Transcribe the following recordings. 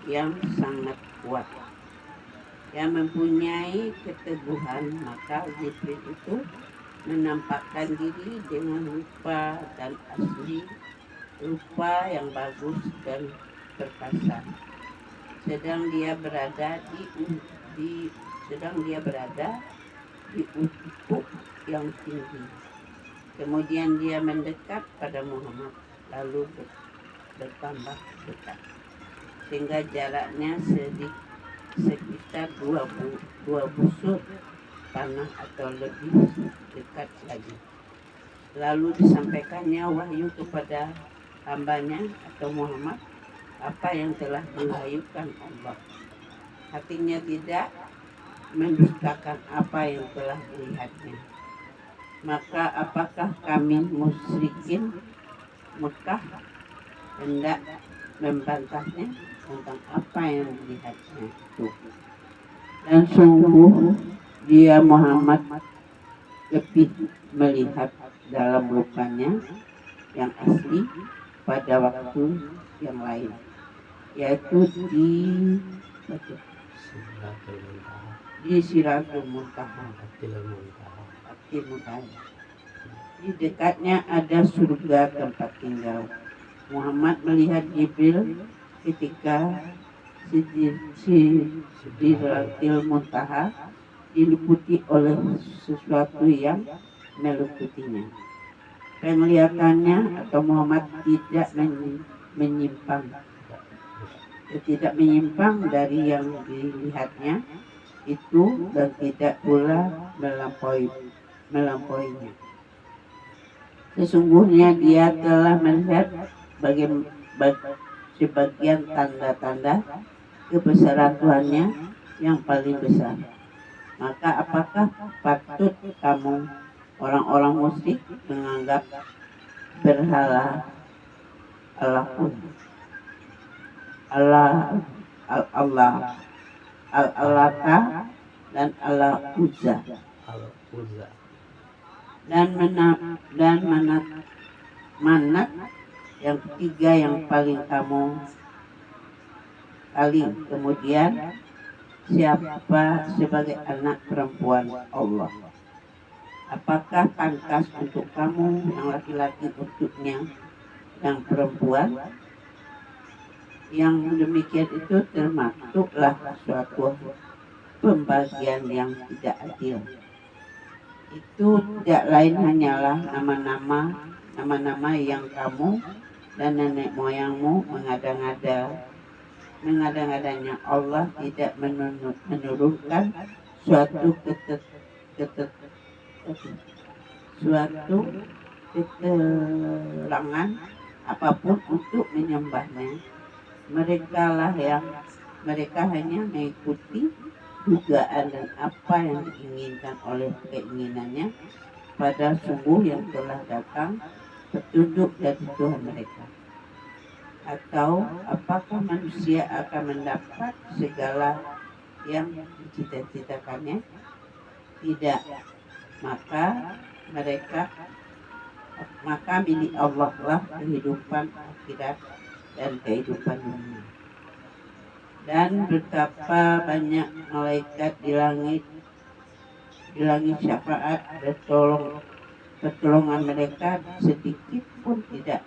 yang sangat kuat, yang mempunyai keteguhan. Maka Jibril itu menampakkan diri dengan rupa dan asli, rupa yang bagus dan perkasa. Sedang dia berada di ufuk yang tinggi. Kemudian dia mendekat pada Muhammad, lalu bertambah dekat, sehingga jaraknya sekitar dua busur panah atau lebih dekat lagi. Lalu disampaikannya wahyu kepada hambanya atau Muhammad apa yang telah diwahyukan Allah. Hatinya tidak mendustakan apa yang telah dilihatnya. Maka apakah kami musyrikin Mekah hendak membantahnya tentang apa yang dilihatnya itu? Dan sungguh dia Muhammad lebih melihat dalam rupanya yang asli pada waktu yang lain, yaitu di Siratul Muntaha. Di dekatnya ada surga tempat tinggal. Muhammad melihat Jibril ketika Sidratil Muntaha diliputi oleh sesuatu yang meliputinya. Penglihatannya atau Muhammad tidak menyimpang dari yang dilihatnya itu, dan tidak pula melampauinya. Sesungguhnya dia telah melihat sebagian tanda-tanda kebesaran Tuhannya yang paling besar. Maka apakah patut kamu orang-orang musyrik menganggap berhala Al-Lata dan Al-Uzza dan Manat yang ketiga yang paling kamu kali. Kemudian siapa sebagai anak perempuan Allah? Apakah pantas untuk kamu yang laki-laki untuknya yang perempuan? Yang demikian itu termasuklah suatu pembagian yang tidak adil. Itu tidak lain hanyalah nama-nama yang kamu dan nenek moyangmu mengada-ngadanya. Allah tidak menurunkan suatu keterangan apapun untuk menyembahnya. Mereka hanya mengikuti dugaan dan apa yang diinginkan oleh keinginannya. Pada sungguh yang telah datang petunjuk dari Tuhan mereka. Atau apakah manusia akan mendapat segala yang dicita-citakannya? Tidak. Maka milik Allah lah kehidupan akhirat dan kehidupan dunia. Dan betapa banyak malaikat di langit syafaat pertolongan mereka sedikit pun tidak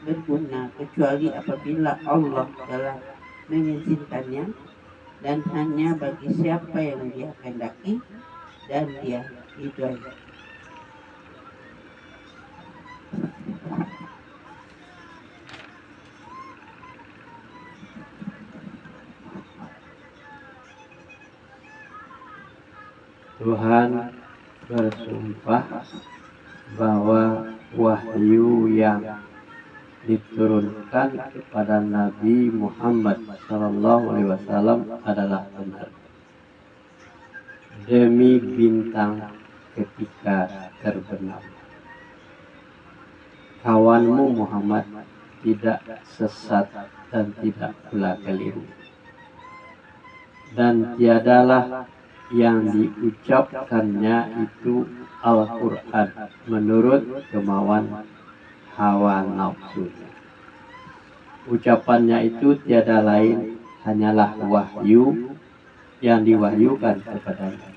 berguna kecuali apabila Allah telah mengizinkannya, dan hanya bagi siapa yang Dia kehendaki dan Dia ridhoi. Tuhan bersumpah bahwa wahyu yang diturunkan kepada Nabi Muhammad SAW adalah benar. Demi bintang ketika terbenam, kawanmu Muhammad tidak sesat dan tidak pula keliru. Dan tiadalah yang diucapkannya itu Al-Quran menurut kemauan hawa nafsunya. Ucapannya itu tiada lain hanyalah wahyu yang diwahyukan kepadanya,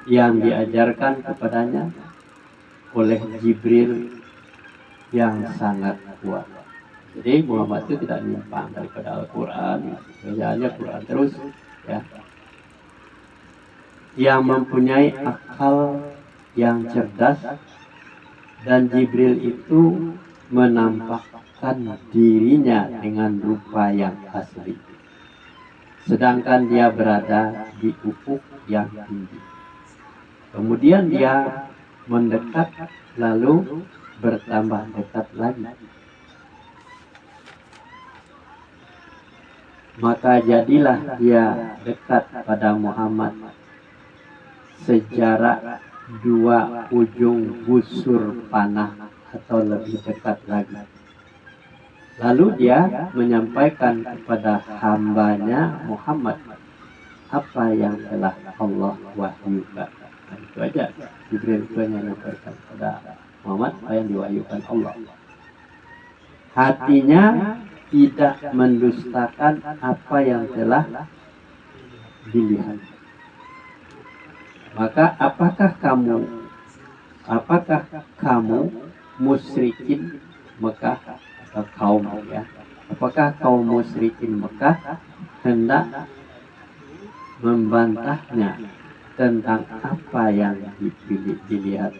yang diajarkan kepadanya oleh Jibril yang sangat kuat. Jadi Muhammad itu tidak menyimpang daripada Al-Quran, bacaannya Quran terus, ya. Yang mempunyai akal yang cerdas, dan Jibril itu menampakkan dirinya dengan rupa yang asli, sedangkan dia berada di ufuk yang tinggi. Kemudian dia mendekat, lalu bertambah dekat lagi. Maka jadilah dia dekat pada Muhammad sejarak 2 ujung busur panah atau lebih dekat lagi. Lalu dia menyampaikan kepada hambanya Muhammad apa yang telah Allah wahyukan. Nah, itu aja. Jibril itu hanya menyampaikan kepada Muhammad apa yang diwahyukan Allah. Hatinya tidak mendustakan apa yang telah dilihat. Maka apakah kamu musyrikin Mekah atau kaum, ya? Apakah kaum musyrikin Mekah hendak membantahnya tentang apa yang dilihat?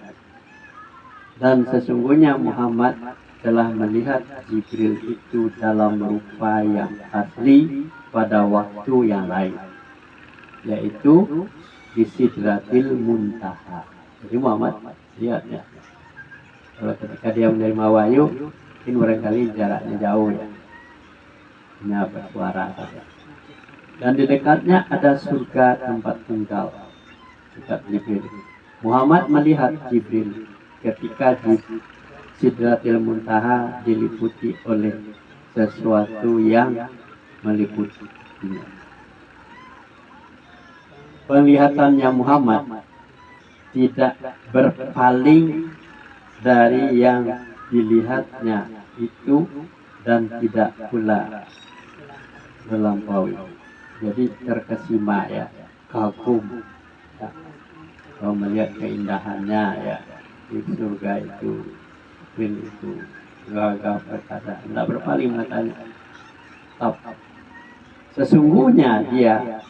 Dan sesungguhnya Muhammad telah melihat Jibril itu dalam rupa yang asli pada waktu yang lain, yaitu di Sidratil Muntaha. Jadi Muhammad lihat, ya. Kalau ketika dia menerima wahyu, mungkin barangkali jaraknya jauh, ya, hanya bersuara saja. Dan di dekatnya ada surga tempat tinggal dekat Jibril. Muhammad melihat Jibril ketika di Sidratil Muntaha diliputi oleh sesuatu yang meliputinya. Penglihatannya Muhammad tidak berpaling dari yang dilihatnya itu dan tidak pula melampaui. Jadi terkesima, ya, kagum, ya. Kalau melihat keindahannya, ya, di surga itu, gagah perkasa, tidak berpaling matanya. Sesungguhnya dia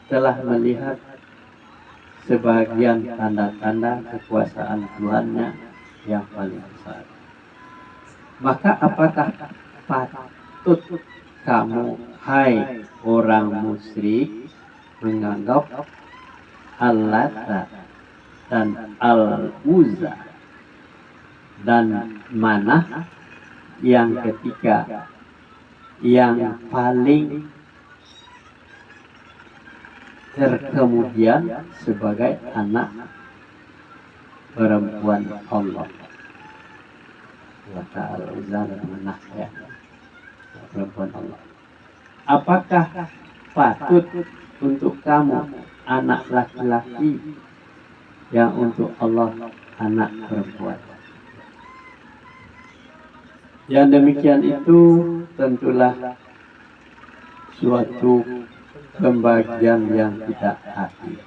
telah melihat sebagian tanda-tanda kekuasaan Tuhannya yang paling besar. Maka apakah patut kamu, hai orang musyrik, menganggap Al-Lata dan Al-Uzza dan Manah yang ketiga yang paling terkemudian sebagai anak perempuan Allah? Lata, Al-Uzza dan Manah, ya, perempuan Allah. Apakah patut untuk kamu anak laki-laki yang untuk Allah anak perempuan? Yang demikian itu tentulah suatu pembagian yang tidak adil.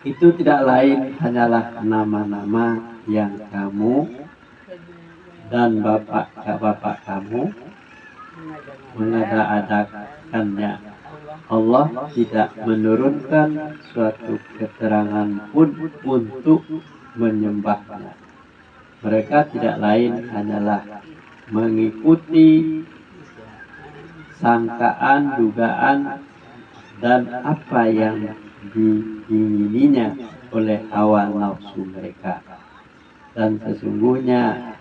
Itu tidak lain hanyalah nama-nama yang kamu dan bapak kamu mengada-adakannya. Allah tidak menurunkan suatu keterangan pun untuk menyembahnya. Mereka tidak lain hanyalah mengikuti sangkaan, dugaan, dan apa yang diingininya oleh hawa nafsu mereka. Dan sesungguhnya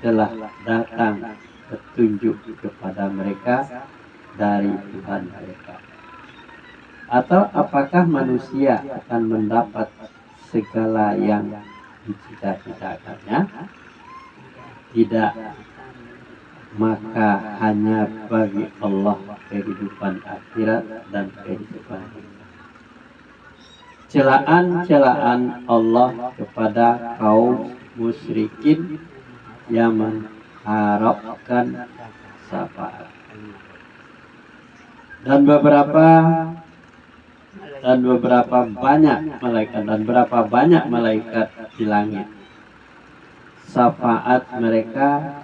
telah datang petunjuk kepada mereka dari Tuhan mereka. Atau apakah manusia akan mendapat segala yang dicita-citakannya? Tidak. Maka hanya bagi Allah kehidupan akhirat dan kehidupan dunia. Celaan-celaan Allah kepada kaum musyrikin yang mengharapkan syafaat. dan beberapa banyak malaikat dan berapa banyak malaikat di langit. Syafaat mereka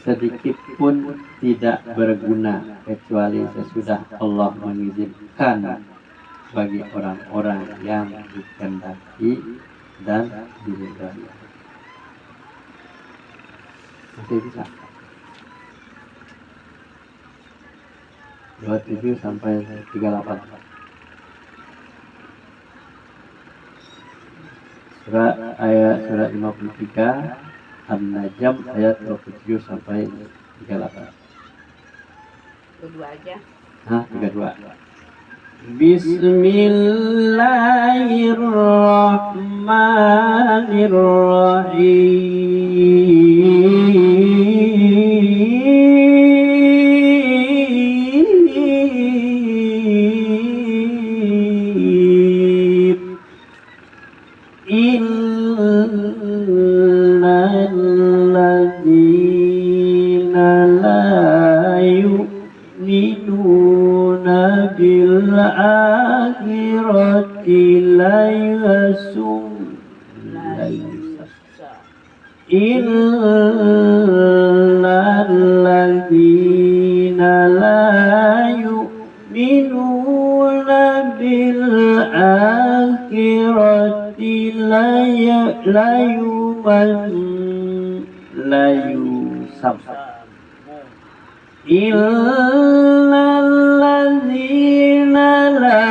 sedikit pun tidak berguna kecuali sesudah Allah mengizinkan bagi orang-orang yang dikehendaki dan diridhai. Masih bisa 27 sampai 38. Surat 53 An-Najm ayat 27 sampai 38. Kedua aja. 32. Bismillahirrahmanirrahim. Innalladzina la yu'minuna bil akhirati la yasum Innalladzina la yu'minuna bil akhirati la yusam Innalladzina la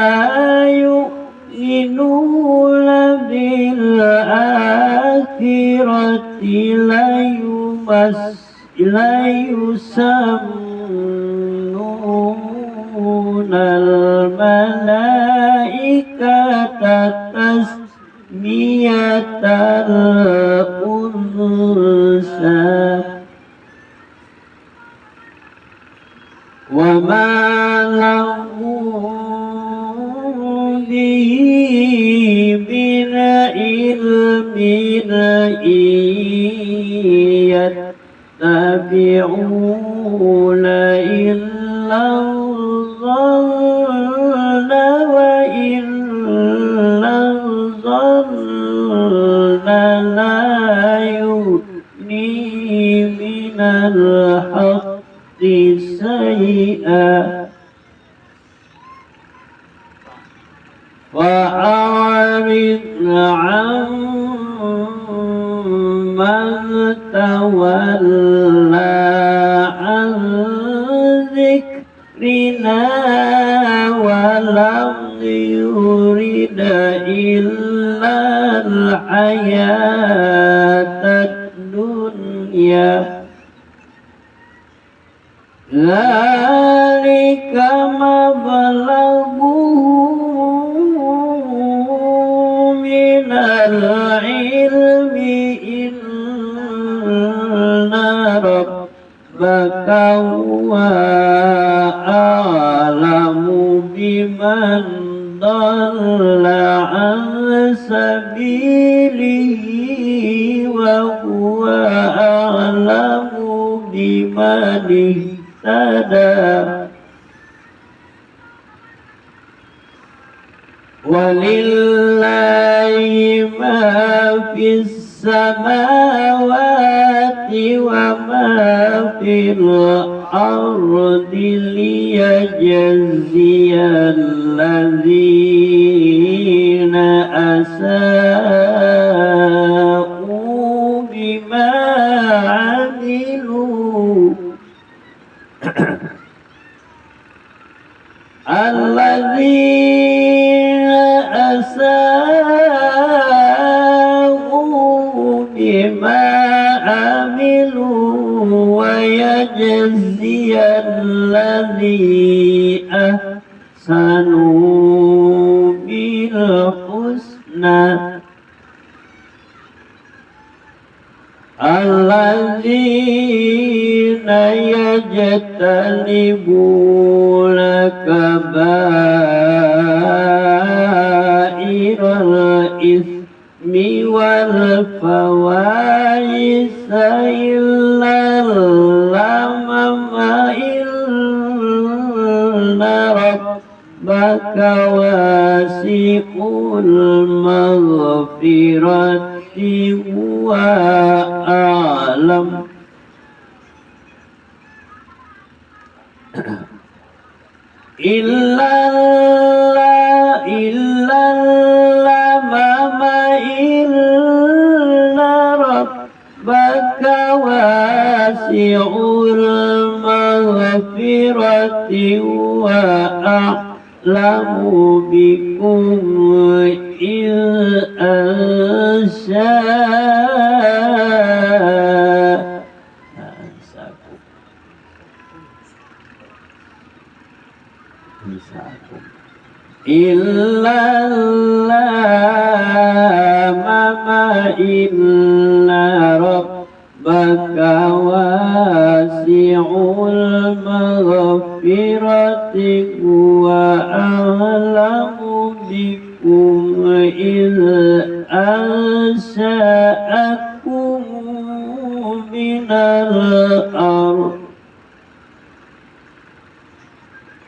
yu'minuna bil akhirati la yusammuna al malaikata tasmiyatal unsa wa ma lahum bihi min ilmin yattabi'una illa dhanna wa illa dhanna la yughni minal haqqi shay'an fa'arid 'amman tawalla 'an dhikrina wa lam yurid illa al-hayatad dunya dzalika mablaghuhum minal ilmi inna rabbaka huwa a'lamu biman dhalla an sabilihi wa huwa a'lamu biman ihtada walillahi ma fis samawati wa ma fil ardi liyajziyal ladzina asa'u bima 'amilu alladzina asa'u bima 'amilu wa yajziyal ladzi ahsanu bil husna alladzina yajtanibuna kabairal ismi wal fawahisha illa wasi'ul maghfirati wa a'lam. Rabbaka wasi'ul maghfirati wa a'lamu bikum il mama inna rabbaka wasi'ul maghfirati wa a'lamu bikum il ansha'akum minal ardh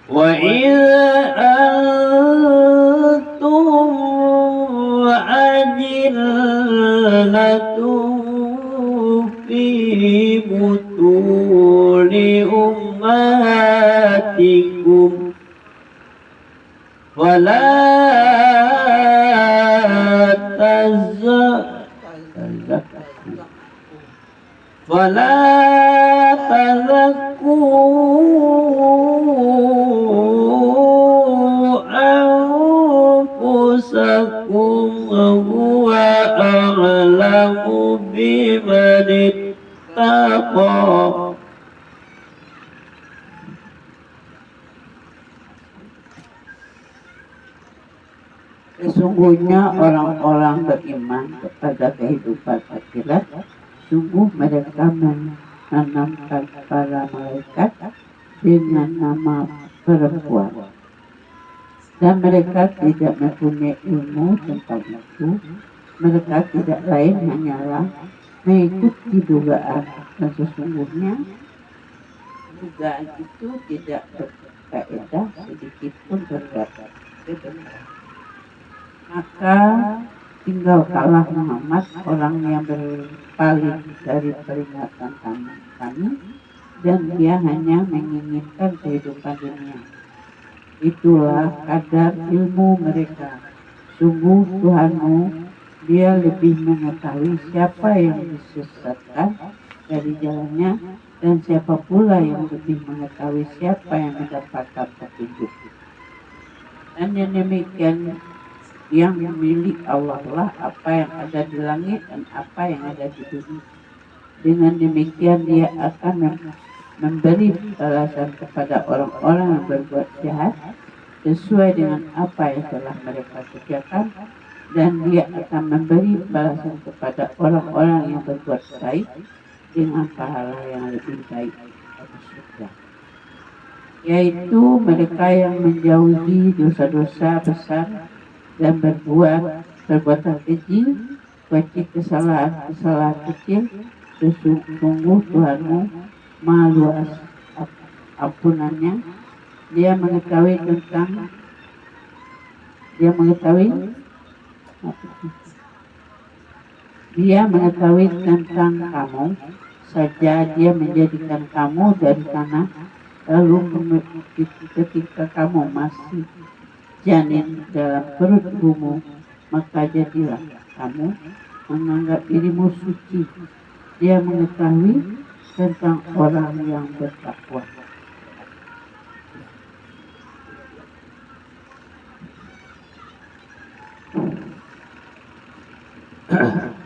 wa fi butuni ummatikum wala tazakku anfusakum huwa a'lamu biman ittaqa. Sesungguhnya orang-orang beriman kepada kehidupan akhirat, sungguh mereka menanamkan para malaikat dengan nama perempuan, dan mereka tidak mempunyai ilmu tentang itu. Mereka tidak lain hanyalah mengikuti dugaan, dan sesungguhnya dugaan itu tidak berfaedah sedikit pun terdapat kebenaran. Maka tinggalkanlah Muhammad, orang yang berpaling dari peringatan kami, dan dia hanya menginginkan kehidupan dunia. Itulah kadar ilmu mereka. Sungguh Tuhanmu, Dia lebih mengetahui siapa yang disesatkan dari jalannya, dan siapa pula yang lebih mengetahui siapa yang mendapatkan petunjuk. Dan yang demikian yang milik Allah lah apa yang ada di langit dan apa yang ada di bumi. Dengan demikian Dia akan memberi balasan kepada orang-orang yang berbuat jahat sesuai dengan apa yang telah mereka kerjakan, dan Dia akan memberi balasan kepada orang-orang yang berbuat baik dengan pahala yang lebih baik dari surga, yaitu mereka yang menjauhi dosa-dosa besar dan berbuat perbuatan keji, wajib kesalahan kecil. Sesungguh Tuhanmu Maha luas ampunannya. Dia mengetahui tentang kamu saja. Dia menjadikan kamu dari tanah, lalu ketika kamu masih janin dalam perut ibumu, maka jadilah kamu menganggap dirimu suci. Dia mengetahui tentang orang yang bertakwa.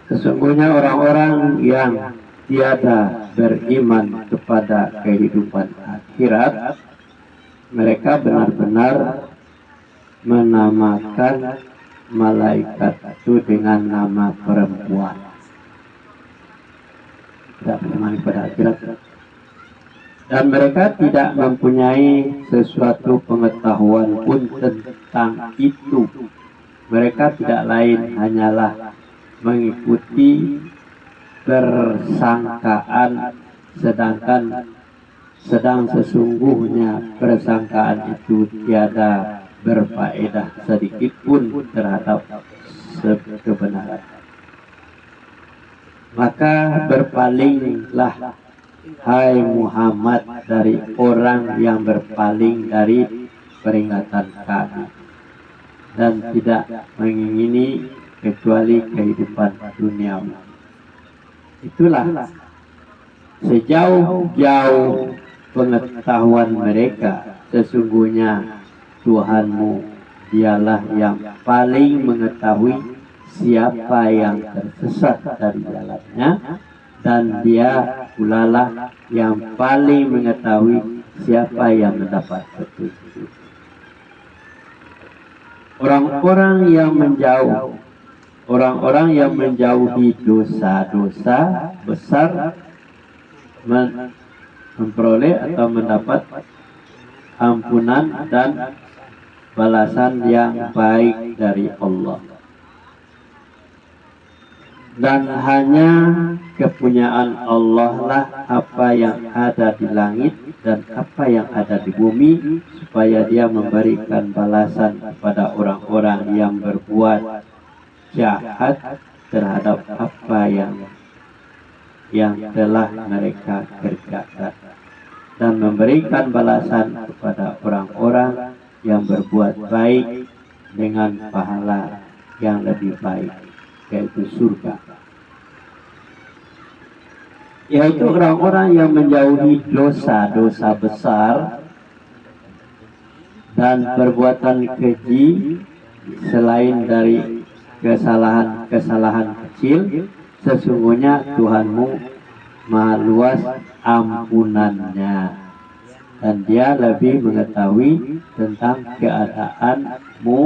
Sesungguhnya orang-orang yang tiada beriman kepada kehidupan akhirat, mereka benar-benar menamakan malaikat itu dengan nama perempuan. Tidak beriman pada akhirat, dan mereka tidak mempunyai sesuatu pengetahuan pun tentang itu. Mereka tidak lain hanyalah mengikuti persangkaan, sedang sesungguhnya persangkaan itu tiada berfaedah sedikit pun terhadap kebenaran. Maka berpalinglah hai Muhammad dari orang yang berpaling dari peringatan kami dan tidak mengingini kecuali kehidupan duniawi. Itulah sejauh-jauh pengetahuan mereka, sesungguhnya Tuhanmu dialah yang paling mengetahui siapa yang tersesat dari jalannya, dan dia pula lah yang paling mengetahui siapa yang mendapat petunjuk. Orang-orang yang menjauhi dosa-dosa besar memperoleh atau mendapat ampunan dan balasan yang baik dari Allah. Dan hanya kepunyaan Allah lah apa yang ada di langit dan apa yang ada di bumi, supaya dia memberikan balasan kepada orang-orang yang berbuat jahat terhadap apa yang telah mereka kerjakan, dan memberikan balasan kepada orang-orang yang berbuat baik dengan pahala yang lebih baik, yaitu surga. Yaitu orang-orang yang menjauhi dosa-dosa besar dan perbuatan keji selain dari kesalahan-kesalahan kecil, sesungguhnya Tuhanmu maha luas ampunannya, dan dia lebih mengetahui tentang keadaanmu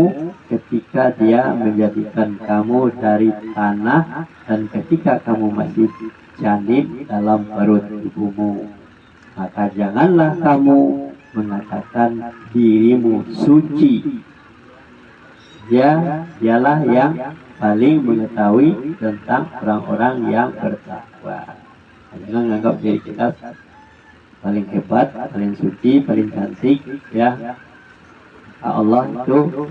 ketika dia menjadikan kamu dari tanah dan ketika kamu masih janin dalam perut ibumu. Maka janganlah kamu mengatakan dirimu suci. Dialah yang paling mengetahui tentang orang-orang yang bertakwa. Jangan menganggap diri kita paling hebat, paling suci, paling cantik, ya. Allah itu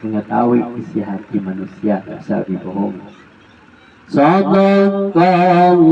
mengetahui isi hati manusia, tak bisa dibohong. Sadaqallahu